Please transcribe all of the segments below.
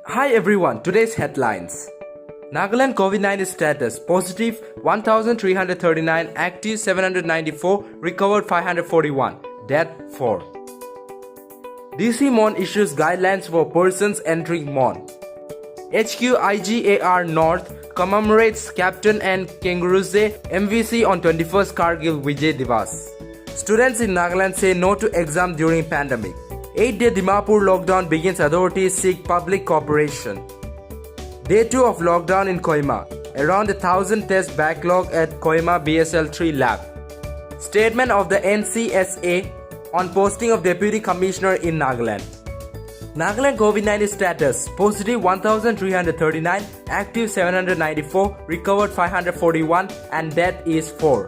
Hi everyone, today's headlines. Nagaland COVID-19 status positive 1339, active 794, recovered 541, death 4. DC Mon issues guidelines for persons entering Mon. HQIGAR North commemorates Captain and Kenguruze MVC on 21st Kargil Vijay Divas. Students in Nagaland say no to exam during pandemic. 8-day Dimapur lockdown begins, authorities seek public cooperation. Day 2 of lockdown in Kohima. Around 1,000 test backlog at Kohima BSL-3 lab. Statement of the NCSA on posting of Deputy Commissioner in Nagaland. Nagaland COVID-19 status positive 1339, active 794, recovered 541 and death is 4.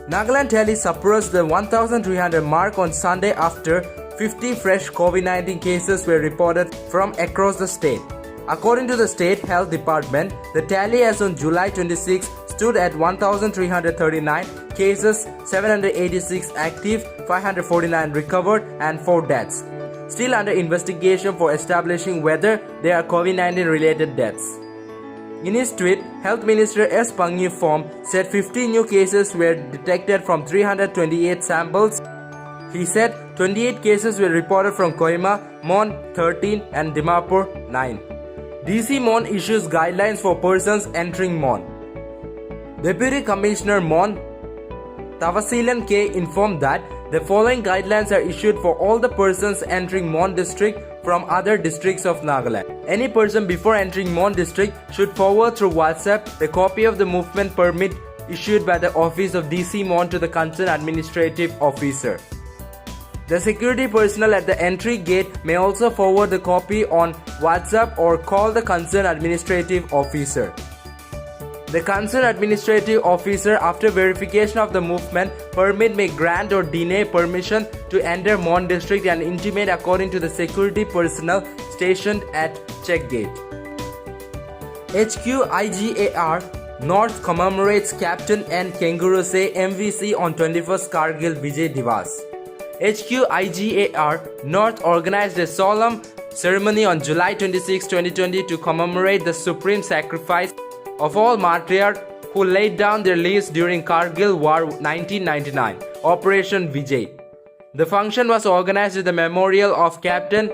Nagaland tally suppressed the 1300 mark on Sunday after 50 fresh COVID-19 cases were reported from across the state. According to the State Health Department, the tally as on July 26 stood at 1,339 cases, 786 active, 549 recovered and 4 deaths. Still under investigation for establishing whether they are COVID-19 related deaths. In his tweet, Health Minister S. Panniyapom said 50 new cases were detected from 328 samples. He said 28 cases were reported from Kohima, Mon 13 and Dimapur 9. DC Mon issues guidelines for persons entering Mon. Deputy Commissioner Mon Tavasilan K informed that the following guidelines are issued for all the persons entering Mon district from other districts of Nagaland. Any person before entering Mon district should forward through WhatsApp the copy of the movement permit issued by the office of DC Mon to the concerned administrative officer. The security personnel at the entry gate may also forward the copy on WhatsApp or call the concerned administrative officer. The concerned administrative officer, after verification of the movement permit, may grant or deny permission to enter Mon district and intimate according to the security personnel stationed at check gate. HQIGAR North commemorates Captain and Kenguruze MVC on 21st Kargil Vijay Divas. HQIGAR North organized a solemn ceremony on July 26, 2020 to commemorate the supreme sacrifice of all martyrs who laid down their lives during Kargil War 1999, Operation Vijay. The function was organized with the memorial of Captain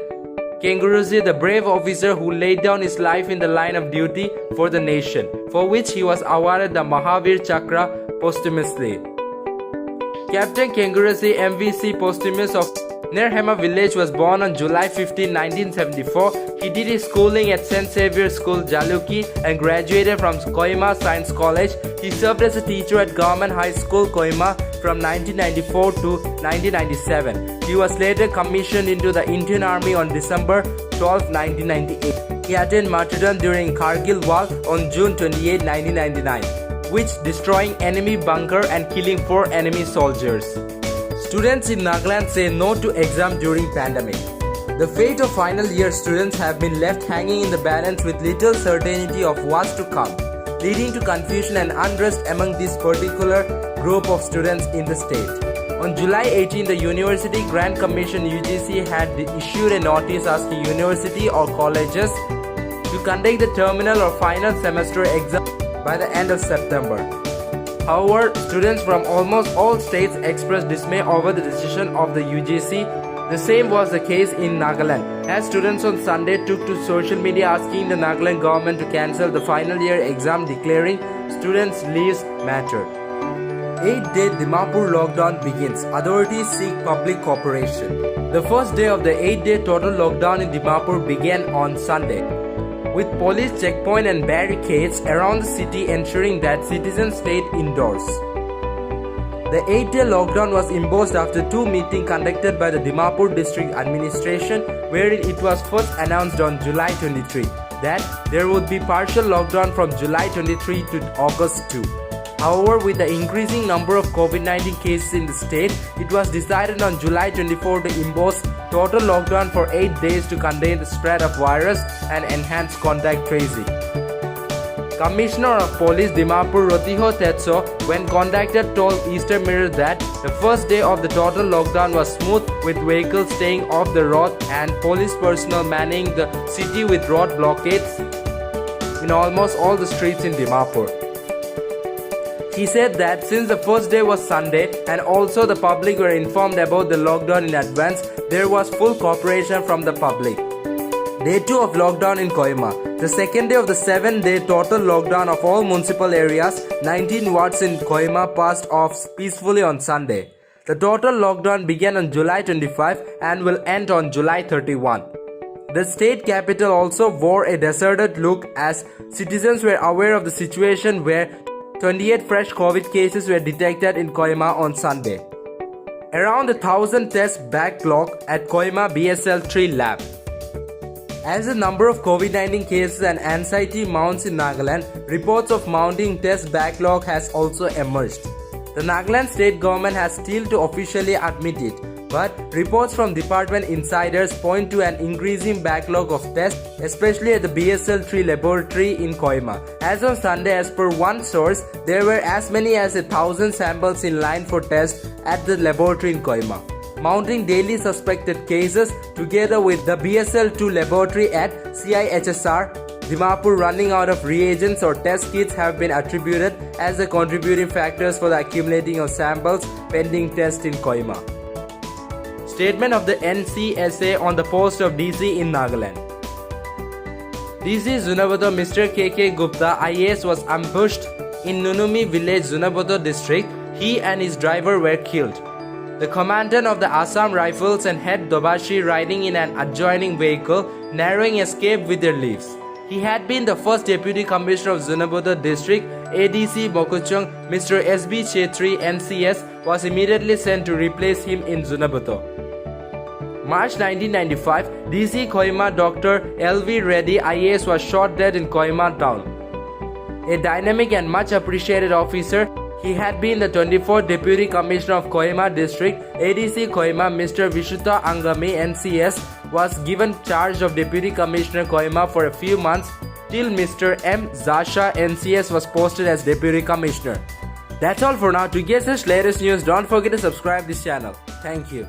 Kenguruze, the brave officer who laid down his life in the line of duty for the nation, for which he was awarded the Mahavir Chakra posthumously. Captain Kenguruze MVC posthumous of Nirhema village was born on July 15, 1974. He did his schooling at St. Xavier's School, Jaluki and graduated from Kohima Science College. He served as a teacher at Government High School, Kohima from 1994 to 1997. He was later commissioned into the Indian Army on December 12, 1998. He attained martyrdom during Kargil War on June 28, 1999, which destroying enemy bunker and killing 4 enemy soldiers. Students in Nagaland say no to exam during pandemic. The fate of final year students have been left hanging in the balance with little certainty of what's to come, leading to confusion and unrest among this particular group of students in the state. On July 18, the University Grant Commission UGC had issued a notice asking university or colleges to conduct the terminal or final semester exam by the end of September. However, students from almost all states expressed dismay over the decision of the UGC. The same was the case in Nagaland, as students on Sunday took to social media asking the Nagaland government to cancel the final year exam, declaring students' lives matter. 8-day Dimapur lockdown begins. Authorities seek public cooperation. The first day of the 8-day total lockdown in Dimapur began on Sunday, with police checkpoint and barricades around the city ensuring that citizens stayed indoors. The 8-day lockdown was imposed after 2 meetings conducted by the Dimapur District Administration, wherein it was first announced on July 23 that there would be partial lockdown from July 23 to August 2. However, with the increasing number of COVID-19 cases in the state, it was decided on July 24 to impose total lockdown for 8 days to contain the spread of virus and enhance contact tracing. Commissioner of Police Dimapur Rotiho Tetso when conductor told Eastern Mirror that the first day of the total lockdown was smooth, with vehicles staying off the road and police personnel manning the city with road blockades in almost all the streets in Dimapur. He said that since the first day was Sunday and also the public were informed about the lockdown in advance, there was full cooperation from the public. Day 2 of lockdown in Kohima. The second day of the 7-day total lockdown of all municipal areas, 19 wards in Kohima passed off peacefully on Sunday. The total lockdown began on July 25 and will end on July 31. The state capital also wore a deserted look as citizens were aware of the situation where 28 fresh COVID cases were detected in Kohima on Sunday. Around 1,000 tests backlog at Kohima BSL-3 lab. As the number of COVID-19 cases and anxiety mounts in Nagaland, reports of mounting test backlog has also emerged. The Nagaland state government has still to officially admit it, but reports from department insiders point to an increasing backlog of tests, especially at the BSL-3 laboratory in Kohima. As on Sunday, as per one source, there were as many as 1,000 samples in line for tests at the laboratory in Kohima. Mounting daily suspected cases together with the BSL-2 laboratory at CIHSR, Dimapur running out of reagents or test kits have been attributed as the contributing factors for the accumulating of samples pending test in Kohima. Statement of the NCSA on the post of DC in Nagaland. DC Zunabadho Mr. KK Gupta IAS was ambushed in Nunumi village, Zunabadho district. He and his driver were killed. The commandant of the Assam Rifles and head Dobashi riding in an adjoining vehicle, narrowing escape with their lives. He had been the first Deputy Commissioner of Zunabadho District. ADC Bokuchung, Mr. SB Chetri NCS, was immediately sent to replace him in Zunabadho. March 1995, DC Kohima Dr. LV Reddy IAS was shot dead in Kohima town. A dynamic and much appreciated officer, he had been the 24th Deputy Commissioner of Kohima District. ADC Kohima Mr. Vishuta Angami NCS was given charge of Deputy Commissioner Kohima for a few months till Mr. M. Zasha NCS was posted as Deputy Commissioner. That's all for now. To get such latest news, don't forget to subscribe this channel. Thank you.